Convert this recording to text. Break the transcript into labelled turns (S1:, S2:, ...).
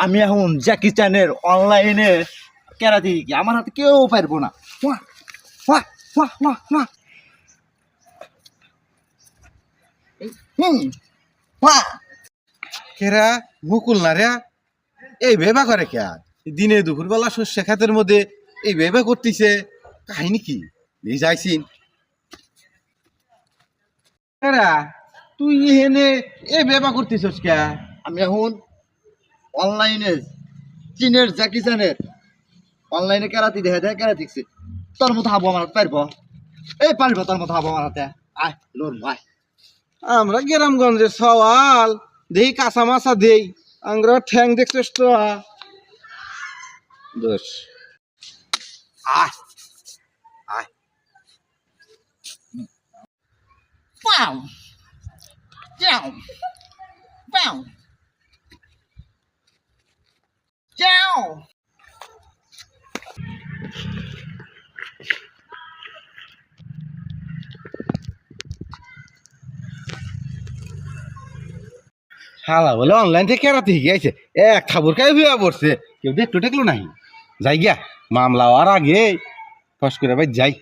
S1: আমি এখন জ্যাকি চ্যানের অনলাইনে কেরাতে শিখি, আমার হাতে কেউ পারবো না। বাহ, বাহ, বাহ, বাহ, বাহ। বাহ।
S2: কেরা মুকুল না রে, এই ভেবা করে কে দিনে দুপুরবেলা শস্য খাতের মধ্যে এই ভেবা করতেছে, কাহিনী কি এই যাইছিন? কেরা তুই এনে এই ভেবা করতেছস কে?
S1: আমি এখন অনলাইনে চীনের জ্যাকি চ্যানের অনলাইনে কেরাতি দেখে দেখে কেরাতে শিখছি। তোর মতো হাবো আমার হাতে পারবো? এই পারবো তোর মতো হাবো আমার হাতে? আয় লোর ভাই।
S2: আমরা গ্রামগঞ্জের সওয়াল দেই, কাঁচা মাছা দেই, আমরা ঠ্যাং দেখছস তো দোষ।
S1: আয় আয়। Wow. Down. Down. Down.
S2: শালা বলে অনলাইন থেকে কেরাতে শিখে আইছে, এক খাবুর খাই হইয়া পড়ছে, কেউ দেখলো টেকলো নাই। যাই গিয়া মামলা হওয়ার আগে ফস করে ভাই যাই।